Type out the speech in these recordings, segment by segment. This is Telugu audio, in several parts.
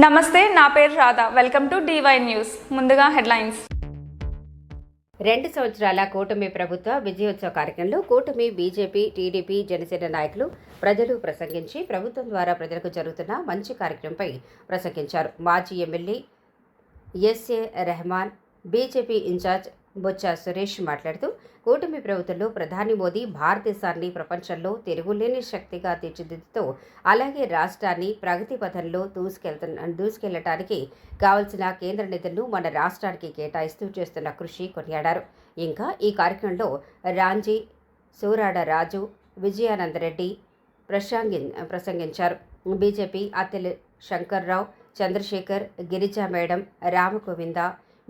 నమస్తే, నా పేరు Radha. Welcome to DY news. ముందుగా హెడ్లైన్స్. 2 సంవత్సరాల కూటమి ప్రభుత్వ విజయోత్సవ కార్యక్రమంలో కూటమి, బీజేపీ, టీడీపీ, జనసేన నాయకులు, ప్రజలు ప్రసంగించి ప్రభుత్వం ద్వారా ప్రజలకు జరుగుతున్న మంచి కార్యక్రమంపై ప్రసంగించారు. మాజీ MLA S A Rehman, BJP incharge Botsa Suresh మాట్లాడుతూ కూటమి ప్రభుత్వంలో ప్రధాని మోదీ భారతదేశాన్ని ప్రపంచంలో తిరుగులేని శక్తిగా తీర్చిదిద్దుతూ అలాగే రాష్ట్రాన్ని ప్రగతి పథంలో దూసుకెళ్లటానికి కావలసిన కేంద్ర నిధులను మన రాష్ట్రానికి కేటాయిస్తూ చేస్తున్న కృషి కొనియాడారు. ఇంకా ఈ కార్యక్రమంలో రాంజీ, సూరాడ రాజు, విజయానందరెడ్డి ప్రసంగించారు. BJP Attela Shankarrao, Chandrasekhar, Girija madam, Ramagovinda,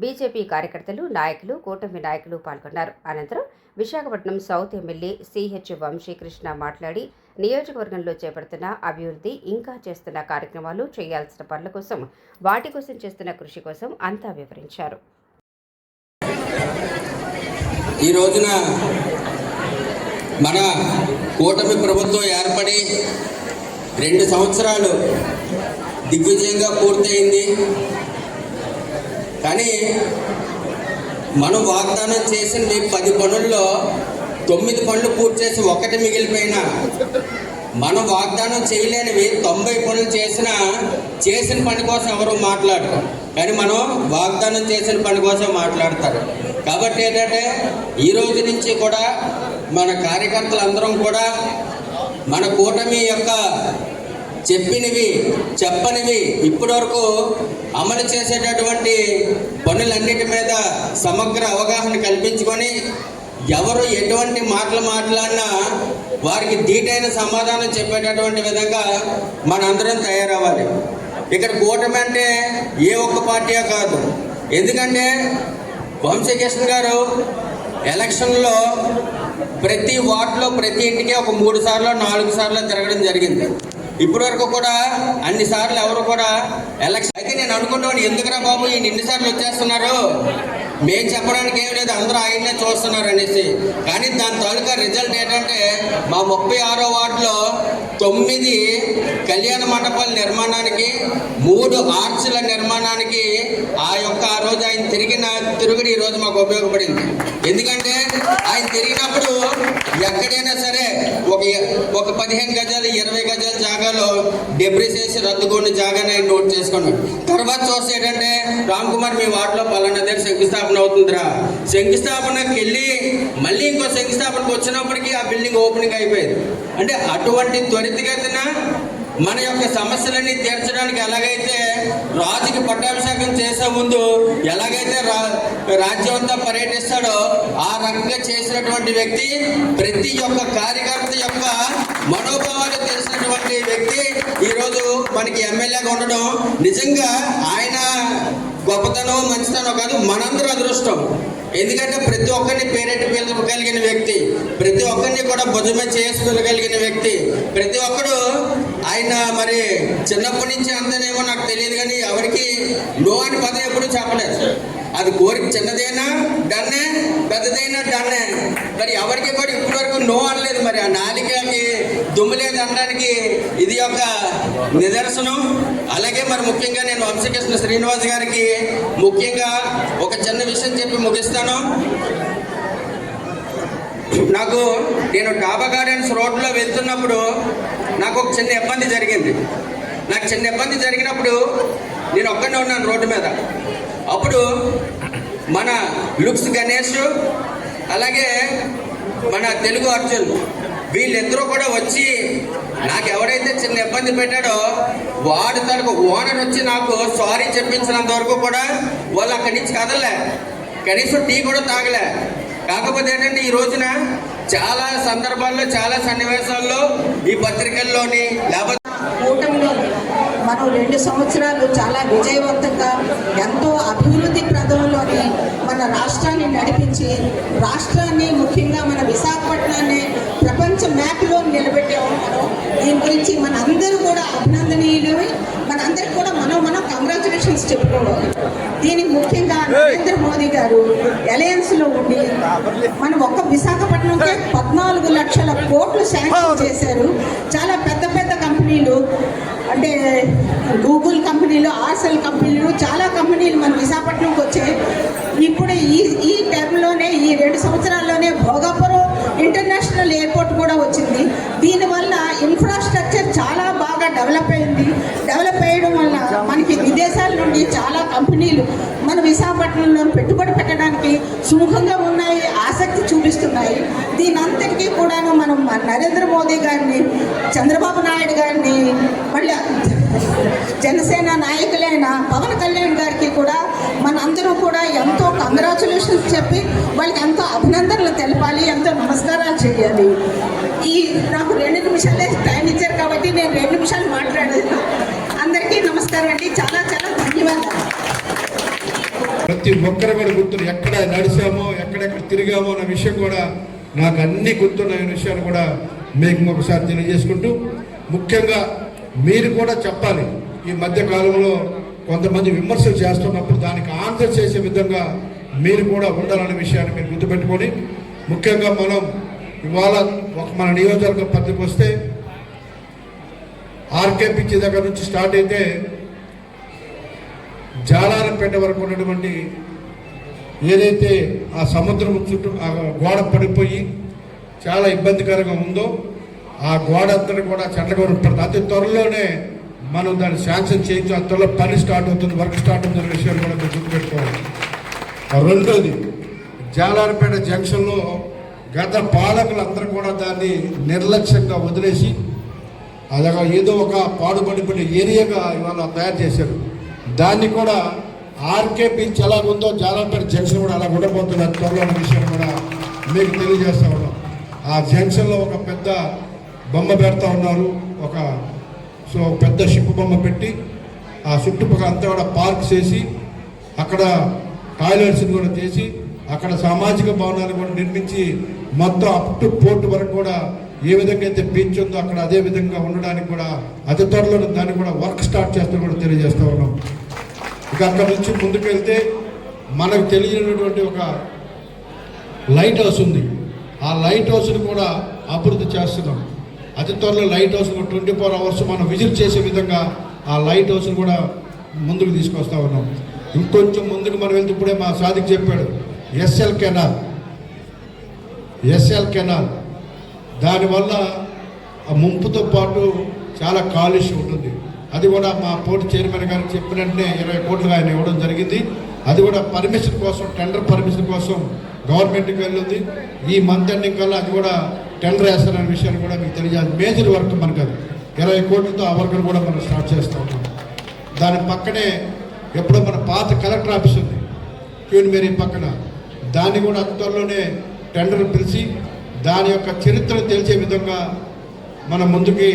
BJP కార్యకర్తలు, నాయకులు, కూటమి నాయకులు పాల్గొన్నారు. అనంతరం Visakhapatnam south MLA CH Vamsikrishna మాట్లాడి నియోజకవర్గంలో చేపడుతున్న అభివృద్ధి, ఇంకా చేస్తున్న కార్యక్రమాలు, చేయాల్సిన పనుల కోసం, వాటి కోసం చేస్తున్న కృషి కోసం అంతా వివరించారు. ఈ రోజున మన కూటమి ప్రభుత్వం ఏర్పడి 2 సంవత్సరాలు దిగ్విజయంగా పూర్తయింది. కానీ మనం వాగ్దానం చేసిన 10 పనుల్లో 9 పనులు పూర్తి చేసి 1 మిగిలిపోయినా, మనం వాగ్దానం చేయలేనివి 90 పనులు చేసిన పని కోసం ఎవరు మాట్లాడరు, కానీ మనం వాగ్దానం చేసిన పని కోసం మాట్లాడతారు. కాబట్టి ఏంటంటే ఈ రోజు నుంచి కూడా మన కార్యకర్తలందరం కూడా మన కూటమి యొక్క చెప్పినవి చెప్పనివి ఇప్పటివరకు అమలు చేసేటటువంటి పనులన్నిటి మీద సమగ్ర అవగాహన కల్పించుకొని ఎవరు ఎటువంటి మాటలు మాట్లాడినా వారికి ధీటైన సమాధానం చెప్పేటటువంటి విధంగా మనందరం తయారవ్వాలి. ఇక్కడ కూటమి అంటే ఏ ఒక్క పార్టీయే కాదు. ఎందుకంటే వంశీకృష్ణ గారు ఎలక్షన్లో ప్రతి వార్డులో ప్రతి ఇంటికి ఒక 3 సార్లు 4 సార్లు తిరగడం జరిగింది. ఇప్పటి వరకు కూడా అన్ని సార్లు ఎవరు కూడా ఎలక్షన్ అయితే నేను అనుకుంటాను, ఎందుకురా బాబు ఈ 2 సార్లు వచ్చేస్తున్నారు, మేము చెప్పడానికి ఏం లేదు, అందరూ ఆయన్నే చూస్తున్నారు అనేసి. కానీ దాని తాలూకా రిజల్ట్ ఏంటంటే మా 36వ వార్డులో 9 కళ్యాణ మండపాల నిర్మాణానికి, 3 ఆర్చ్ల నిర్మాణానికి ఆ రోజు ఆయన తిరుగుడు ఈ రోజు మాకు ఉపయోగపడింది. ఎందుకంటే ఆయన తిరిగినప్పుడు ఎక్కడైనా సరే ఒక 15 గజాలు 20 గజాల జాగాలో డెబ్రిస్ వేసి రద్దుకొని జాగాని ఆయన నోట్ చేసుకున్నాడు. తర్వాత చూస్తే ఏంటంటే రామ్ కుమార్ మీ వార్డులో పలానా దగ్గర శంకుస్థాపన అవుతుందిరా, శంకుస్థాపనకి వెళ్ళి మళ్ళీ ఇంకో శంకుస్థాపనకు వచ్చినప్పటికీ ఆ బిల్డింగ్ ఓపెనింగ్ అయిపోయింది. అంటే అటువంటి త్వరితగతిన మన యొక్క సమస్యలన్నీ తీర్చడానికి ఎలాగైతే రాజుకి పట్టాభిషేకం చేసే ముందు ఎలాగైతే రాజ్యం అంతా పర్యటిస్తాడో ఆ రకంగా చేసినటువంటి వ్యక్తి, ప్రతి ఒక్క కార్యకర్త యొక్క మనోభావాలు తెలిసినటువంటి వ్యక్తి ఈరోజు మనకి ఎమ్మెల్యేగా ఉండడం నిజంగా ఆయన గొప్పతనం, మంచితనం కాదు, మనందరూ అదృష్టం. ఎందుకంటే ప్రతి ఒక్కరిని పేరెంట్ పిలవగలిగిన వ్యక్తి, ప్రతి ఒక్కరిని కూడా భుజమే చేసుకోగలిగిన వ్యక్తి, ప్రతి ఒక్కడు ఆయన మరి చిన్నప్పటి నుంచి అంతనేమో నాకు తెలియదు, కానీ ఎవరికి నో అని పదం ఎప్పుడు చెప్పలేదు. అది కోరిక చిన్నదైనా డన్నే, పెద్దదైనా డన్నే. మరి ఎవరికి కూడా ఇప్పటి వరకు నో అనలేదు. మరి ఆ నాలికకి దుమ్ము లేదు అనడానికి ఇది ఒక నిదర్శనం. అలాగే మరి ముఖ్యంగా నేను వంశీకృష్ణ శ్రీనివాస్ గారికి ముఖ్యంగా ఒక చిన్న విషయం చెప్పి ముగిస్తాను. నేను డాబా గార్డెన్స్ రోడ్లో వెళ్తున్నప్పుడు నాకు ఒక చిన్న ఇబ్బంది జరిగింది. నాకు చిన్న ఇబ్బంది జరిగినప్పుడు నేను ఒక్కడే ఉన్నాను రోడ్డు మీద. అప్పుడు మన లుక్స్ గణేష్ అలాగే మన తెలుగు అర్జున్ వీళ్ళిద్దరూ కూడా వచ్చి నాకు ఎవరైతే చిన్న ఇబ్బంది పెట్టాడో వాడు తనకు ఓనర్ వచ్చి నాకు సారీ చెప్పించినంత వరకు కూడా వాళ్ళు అక్కడి నుంచి కదలలే, కనీసం టీ కూడా తాగలే. కాకపోతే ఏంటంటే ఈ రోజున చాలా సందర్భాల్లో, చాలా సన్నివేశాల్లో ఈ పత్రికల్లోని లేకపోతే కూటమిలో మనం 2 సంవత్సరాలు చాలా విజయవంతంగా ఎంతో అభివృద్ధి ప్రదంలోని మన రాష్ట్రాన్ని నడిపించి రాష్ట్రాన్ని, ముఖ్యంగా మన విశాఖపట్నాన్ని ప్రపంచ మ్యాప్లో నిలబెట్టాము. మనం దీని గురించి మనందరూ కూడా అభినందనీయులవి. మనందరికీ కూడా మనం కంగ్రాచులేషన్స్ చెప్పుకోవాలి. దీనికి ముఖ్యంగా నరేంద్ర మోదీ గారు అలయన్స్లో ఉండి మనం ఒక్క విశాఖపట్నంకే 14 లక్షల కోట్లు శాంక్షన్ చేశారు. చాలా పెద్ద పెద్ద కంపెనీలు అంటే గూగుల్ కంపెనీలు, ఆర్సెల్ కంపెనీలు, చాలా కంపెనీలు మన విశాఖపట్నంకి వచ్చాయి. ఇప్పుడు ఈ టైంలోనే, ఈ 2 సంవత్సరాల్లోనే భోగాపురం ఇంటర్నేషనల్ ఎయిర్పోర్ట్ కూడా వచ్చింది. దీనివల్ల ఇన్ఫ్రాస్ట్రక్చర్ చాలా బాగా డెవలప్ అయింది. డెవలప్ అయ్యడం వల్ల మనకి విదేశాల నుండి చాలా కంపెనీలు మన విశాఖపట్నంలో పెట్టుబడి పెట్టడానికి సుముఖంగా ఉన్నాయి, ఆసక్తి చూపిస్తున్నాయి. దీని అంతటికీ కూడాను మనం నరేంద్ర మోదీ గారిని, చంద్రబాబు నాయుడు గారిని, మళ్ళీ జనసేన నాయకులైన పవన్ కళ్యాణ్ గారికి కూడా మనందరూ కూడా ఎంతో కంగ్రాచులేషన్స్ చెప్పి వాళ్ళకి ఎంతో అభినందనలు తెలపాలి, ఎంతో నమస్కారాలు చేయాలి. నాకు 2 నిమిషాలే టైం ఇచ్చారు కాబట్టి నేను 2 నిమిషాలు మాట్లాడాను. అందరికీ నమస్కారం అండి. చాలా చాలా ధన్యవాదాలు. ప్రతి ఒక్కరు కూడా గుర్తున్నారు. ఎక్కడ నడిచామో, ఎక్కడెక్కడ తిరిగామో అన్న విషయం కూడా నాకు అన్ని గుర్తున్న విషయాలు కూడా మీకు ఒకసారి తెలియజేసుకుంటూ, ముఖ్యంగా మీరు కూడా చెప్పాలి. ఈ మధ్య కాలంలో కొంతమంది విమర్శలు చేస్తున్నప్పుడు దానికి ఆన్సర్ చేసే విధంగా మీరు కూడా ఉండాలనే విషయాన్ని మీరు గుర్తుపెట్టుకొని, ముఖ్యంగా మనం ఇవాళ మన నియోజకవర్గం పరిధికి వస్తే ఆర్కే పిచ్చి దగ్గర నుంచి స్టార్ట్ అయితే జాలారపేట వరకు ఉన్నటువంటి ఏదైతే ఆ సముద్రం చుట్టూ ఆ గోడ పడిపోయి చాలా ఇబ్బందికరంగా ఉందో, ఆ గోడ అంతా కూడా చెట్లగూడ పడుతుంది. అతి త్వరలోనే మనం దాన్ని శాంక్షన్ చేయొచ్చు. ఆ త్వరలో పని స్టార్ట్ అవుతుంది, వర్క్ స్టార్ట్ అవుతున్న విషయాన్ని కూడా మీరు గుర్తుపెట్టుకోవాలి. రెండోది, జాలారపేట జంక్షన్లో గత పాలకులందరూ కూడా దాన్ని నిర్లక్ష్యంగా వదిలేసి అదొక ఏదో ఒక పాడుపడిపోయిన ఏరియాగా ఇవాళ తయారు చేశారు. దాన్ని కూడా ఆర్కే బీచ్ ఎలా ఉందో జాలారపేట జంక్షన్ కూడా అలా ఉండబోతుంది. త్వరలో అనే విషయం కూడా మీకు తెలియజేస్తూ ఉన్నాం. ఆ జంక్షన్లో ఒక పెద్ద బొమ్మ పెడతా ఉన్నారు. పెద్ద షిప్ బొమ్మ పెట్టి ఆ చుట్టుపక్కల అంతా కూడా పార్క్ చేసి అక్కడ టాయిలెట్స్ని కూడా చేసి అక్కడ సామాజిక భవనాలు కూడా నిర్మించి మొత్తం అప్ టు పోర్ట్ వరకు కూడా ఏ విధంగా అయితే బీచ్ ఉందో అక్కడ అదే విధంగా ఉండడానికి కూడా అతి త్వరలో దాన్ని కూడా వర్క్ స్టార్ట్ చేస్తూ కూడా తెలియజేస్తూ ఉన్నాం. ఇక అక్కడ నుంచి ముందుకు వెళ్తే మనకు తెలియనటువంటి ఒక లైట్ హౌస్ ఉంది. ఆ లైట్ హౌస్ని కూడా అభివృద్ధి చేస్తున్నాం. అతి త్వరలో లైట్ హౌస్ 24 hours మనం విజిట్ చేసే విధంగా ఆ లైట్ హౌస్ని కూడా ముందుకు తీసుకొస్తా ఉన్నాం. ఇంకొంచెం ముందుకు మనం వెళ్తే ఇప్పుడే మా సాదిక్ చెప్పాడు, ఎస్ఎల్ కెనాల్ దానివల్ల ఆ ముంపుతో పాటు చాలా కాలుష్యం ఉంటుంది. అది కూడా మా పోర్టు చైర్మన్ గారికి చెప్పినట్టే 20 కోట్లు ఆయన ఇవ్వడం జరిగింది. అది కూడా పర్మిషన్ కోసం, టెండర్ పర్మిషన్ కోసం గవర్నమెంట్కి వెళ్ళింది. ఈ మంత్ ఎండింగ్ కల్లా అది కూడా టెండర్ వేస్తారనే విషయాన్ని కూడా మీకు తెలియాలి. మేజర్ వర్క్ మనకు అది 20 కోట్లతో ఆ వర్క్ కూడా మనం స్టార్ట్ చేస్తూ ఉంటాం. దాని పక్కనే ఎప్పుడో మన పాత కలెక్టర్ ఆఫీస్ ఉంది క్వీన్ మేరీ పక్కన, దాన్ని కూడా అతి త్వరలోనే టెండర్ పిలిచి దాని యొక్క చరిత్రను తెలిసే విధంగా మన ముందుకి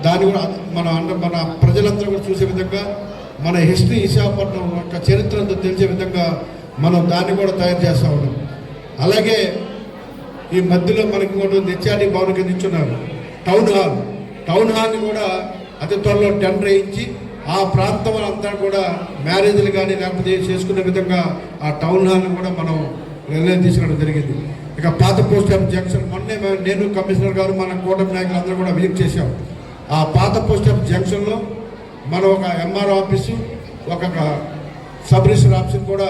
దాన్ని కూడా మన ప్రజలందరూ కూడా చూసే విధంగా మన హిస్టరీ విశాఖపట్నం యొక్క చరిత్రతో తెలిసే విధంగా మనం దాన్ని కూడా తయారు చేస్తూ ఉన్నాం. అలాగే ఈ మధ్యలో మనకి ఇంకోటి హెచ్ఆర్డీ భవన్ కింద ఇచ్చున్నారు టౌన్ హాల్ని కూడా అతి త్వరలో టెండర్ వేయించి ఆ ప్రాంతం అంతా కూడా మ్యారేజ్లు కానీ లేకపోతే చేసుకునే విధంగా ఆ టౌన్ హాల్ని కూడా మనం నిర్ణయం తీసుకోవడం జరిగింది. ఇక పాత పోస్ట్ ఆఫీస్ జంక్షన్ మొన్నే నేను కమిషనర్ గారు మన కూటమి నాయకులు అందరూ కూడా విజిట్ చేశాం. ఆ పాత పోస్ట్ ఆఫీస్ జంక్షన్లో మనం ఒక ఎంఆర్ఓ ఆఫీసు, ఒక సబ్ రిజిస్టర్ ఆఫీస్ కూడా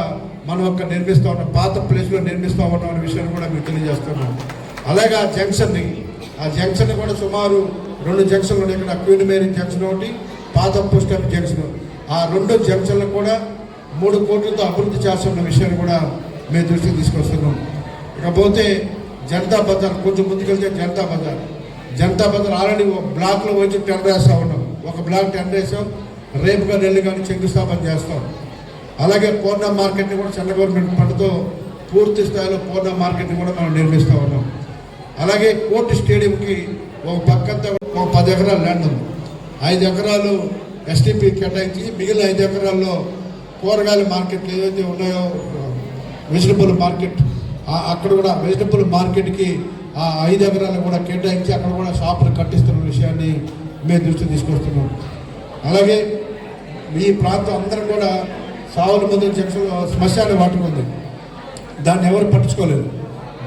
మనం ఒక నిర్మిస్తూ ఉన్నాం, పాత ప్లేస్లో నిర్మిస్తూ ఉన్నాం అనే విషయాన్ని కూడా మీకు తెలియజేస్తున్నాం. అలాగే ఆ జంక్షన్ కూడా సుమారు 2 జంక్షన్లు ఉన్నాయి. ఇక్కడ క్వీన్ మేరీ జంక్షన్ ఒకటి, పాత పోస్ట్ ఆఫీస్ జంక్షన్. ఆ 2 జంక్షన్లు కూడా 3 కోట్లతో అభివృద్ధి చేస్తున్న విషయాన్ని కూడా మేము దృష్టికి తీసుకొస్తున్నాం. ఇకపోతే జనతా బజార్ కొంచెం ముందుకెళ్తే జనతా బజార్ ఆల్రెడీ ఒక బ్లాక్లో వచ్చి టెండర్ వేస్తూ ఉన్నాం. ఒక బ్లాక్ టెండర్ వేసాం, రేపు కానీ నెల్లు కానీ శంకుస్థాపన చేస్తాం. అలాగే పూర్ణ మార్కెట్ని కూడా సెంట్రల్ గవర్నమెంట్ ఫండ్తో పూర్తి స్థాయిలో పూర్ణ మార్కెట్ని కూడా మనం నిర్మిస్తూ ఉన్నాం. అలాగే కోర్టు స్టేడియంకి ఒక పక్కంతా ఒక 10 ఎకరాల ల్యాండ్ ఉంది. 5 ఎకరాలు ఎస్టీపీ కేటాయించి మిగిలిన 5 ఎకరాల్లో కూరగాయల మార్కెట్లు ఏవైతే ఉన్నాయో వెజిటబుల్ మార్కెట్, అక్కడ కూడా వెజిటబుల్ మార్కెట్కి ఆ 5 ఎకరాలు కూడా కేటాయించి అక్కడ కూడా షాపులు కట్టిస్తున్న విషయాన్ని మేము దృష్టి తీసుకొస్తున్నాం. అలాగే ఈ ప్రాంతం అందరం కూడా సావుల ముందు జంక్షన్లో శ్మశాన వాటిక ఉంది, దాన్ని ఎవరు పట్టించుకోలేదు.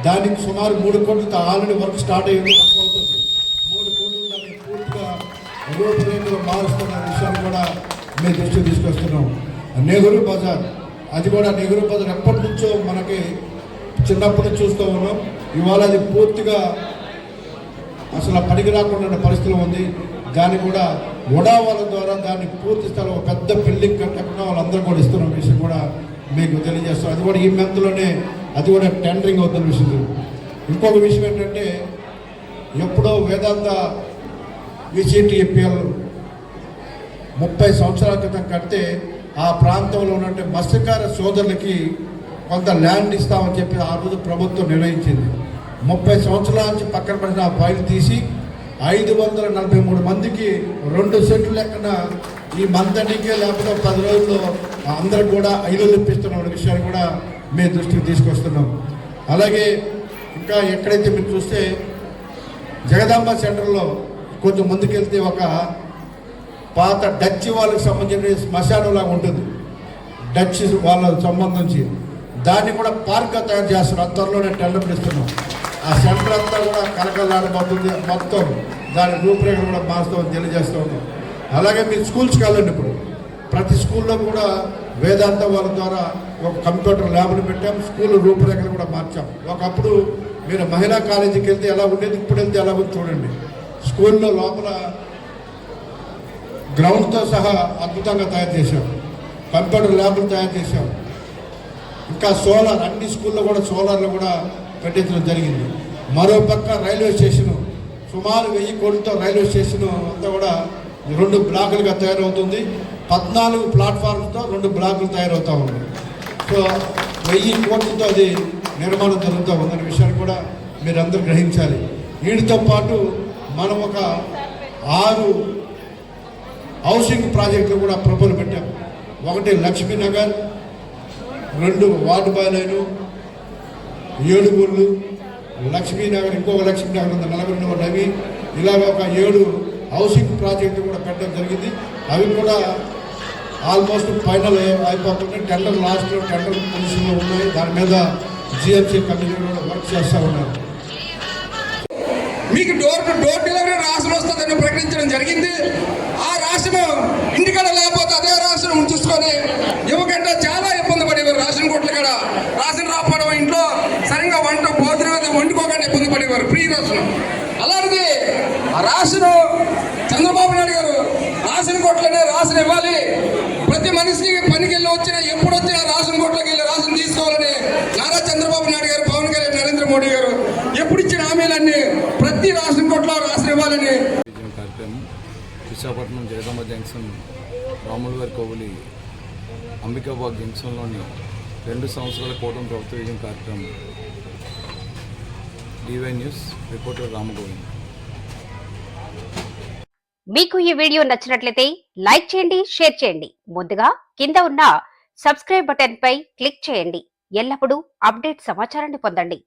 దానికి సుమారు 3 కోట్లతో ఆల్రెడీ వర్క్ స్టార్ట్ అయ్యింది, వర్క్ అవుతుంది. 3 కోట్లు దాన్ని పూర్తిగా రూపురేఖలు మారుస్తున్న విషయాన్ని కూడా మీ దృష్టికి తీసుకొస్తున్నాం. నెహ్రూ బజార్, అది కూడా నెహ్రూ బజార్ ఎప్పటి నుంచో మనకి చిన్నప్పటి నుంచి చూస్తూ ఉన్నాం. ఇవాళ అది పూర్తిగా అసలు పనికి రాకుండా పరిస్థితిలో ఉంది. దాన్ని కూడా ఉడావాల ద్వారా దాన్ని పూర్తి స్థలం ఒక పెద్ద బిల్డింగ్ కట్టకుండా వాళ్ళందరూ కూడా ఇస్తున్న విషయం కూడా మీకు తెలియజేస్తాం. అది కూడా ఈ మంత్లోనే అది కూడా టెండరింగ్ అవుతున్న విషయం. ఇంకొక విషయం ఏంటంటే, ఎప్పుడో వేదాంత విసిటిఎఫ్ఎల్ 30 సంవత్సరాల క్రితం కడితే ఆ ప్రాంతంలో ఉన్నటువంటి మత్స్యకార సోదరులకి కొంత ల్యాండ్ ఇస్తామని చెప్పి ఆ రోజు ప్రభుత్వం నిర్ణయించింది. 30 సంవత్సరాల నుంచి పక్కన పడిన ఆ ఫైల్ తీసి 543 మందికి 2 సెంట్లు లెక్కన ఈ మంతనికే లేకపోతే 10 రోజుల్లో అందరికి కూడా 5 ఇప్పిస్తున్న విషయాన్ని కూడా మీ దృష్టికి తీసుకొస్తున్నాం. అలాగే ఇంకా ఎక్కడైతే మీరు చూస్తే జగదాంబ సెంటర్లో కొంచెం ముందుకెళ్తే ఒక పాత డచ్ వాళ్ళకి సంబంధించిన శ్మశానం లాగా ఉంటుంది. డచ్ వాళ్ళకి సంబంధించి దాన్ని కూడా పార్క్గా తయారు చేస్తున్నారు. త్వరలోనే టెండర్ ఇస్తున్నాం. ఆ సెంటర్ అంతా కూడా కలకలాడబోతుంది. మొత్తం దాని రూపురేఖలు కూడా మారుస్తామని తెలియజేస్తూ ఉన్నాం. అలాగే మీరు స్కూల్స్కి వెళ్ళండి. ఇప్పుడు ప్రతి స్కూల్లో కూడా వేదాంత వాళ్ళ ద్వారా ఒక కంప్యూటర్ ల్యాబ్ని పెట్టాం. స్కూల్ రూపురేఖలు కూడా మార్చాం. ఒకప్పుడు మీరు మహిళా కాలేజీకి వెళ్తే ఎలా ఉండేది, ఇప్పుడు వెళ్తే ఎలా ఉంది చూడండి. స్కూల్లో లోపల గ్రౌండ్తో సహా అద్భుతంగా తయారు చేశాం. కంప్యూటర్ ల్యాబ్లు తయారు చేశాం. ఇంకా సోలార్, అన్ని స్కూల్లో కూడా సోలార్లు కూడా పెట్టించడం జరిగింది. మరోపక్క రైల్వే స్టేషను సుమారు 1000 కోట్లతో రైల్వే స్టేషన్ అంతా కూడా 2 బ్లాకులుగా తయారవుతుంది. 14 ప్లాట్ఫామ్స్తో 2 బ్లాకులు తయారవుతూ ఉంది. సో 1000 కోట్లతో అది నిర్మాణం జరుగుతూ ఉందనే విషయాన్ని కూడా మీరందరూ గ్రహించాలి. వీటితో పాటు మనం ఒక 6 హౌసింగ్ ప్రాజెక్టులు కూడా ప్రపోజల్ పెట్టాం. 1 లక్ష్మీనగర్, 2 వార్డు బాయ్లైను, 7 ఊళ్ళు, లక్ష్మీనగర్, ఇంకొక లక్ష్మీనగర్ ఉంది, 40 అవి, ఇలాగ ఒక 7 హౌసింగ్ ప్రాజెక్టు కూడా పెట్టడం జరిగింది. అవి కూడా ఆల్మోస్ట్ ఫైనల్ అయిపోతుంది. టెండర్ లాస్ట్లో టెండర్ పొజిషన్లో ఉన్నాయి. దాని మీద జిఎంసీ కమిటీ కూడా వర్క్ చేస్తూ ఉన్నారు. మీకు డోర్ టు డోర్ డెలివరీ రాష్ట్రం వస్తుందని ప్రకటించడం జరిగింది. ఆ రాష్ట్రం ఇంటికాడ లేకపోతే అదే రాష్ట్రం ఉంచుకొని ఇవ్వకంటే చాలా ఇబ్బంది పడేవారు. రేషన్ కొట్లు కూడా రాషన్ రాకపోవడం, ఇంట్లో సరిగ్గా భోజనం వండుకోకుండా ఇబ్బంది పడేవారు. Free ration. అలాంటిది ఆ రాషన్ చంద్రబాబు నాయుడు గారు రాషన్ కొట్లనే రాషన్ ఇవ్వాలి. ప్రతి మనిషికి పనికి వెళ్ళి వచ్చినా ఎప్పుడు వచ్చినా రాషన్ కొట్లకి వెళ్ళి రాషన్ తీసుకోవాలని నారా చంద్రబాబు నాయుడు గారు, పవన్ కళ్యాణ్, నరేంద్ర మోడీ గారు ఎప్పుడు ఇచ్చిన హామీలన్నీ ప్రతి రాషన్ కొట్లో రాషన్ ఇవ్వాలని కార్యక్రమం విశాఖపట్నం జగదాంబ జంక్షన్, రాములవారి కోవిలి, అంబికాబాగ్ జంక్షన్లోని 2 సంవత్సరాల కూటమి ప్రభుత్వ విజయం కార్యక్రమం. D Y news reporter Ramgovind. మీకు ఈ వీడియో నచ్చినట్లయితే లైక్ చేయండి, షేర్ చేయండి. ముందుగా కింద ఉన్న సబ్స్క్రైబ్ బటన్ పై క్లిక్ చేయండి. ఎల్లప్పుడూ అప్డేట్ సమాచారాన్ని పొందండి.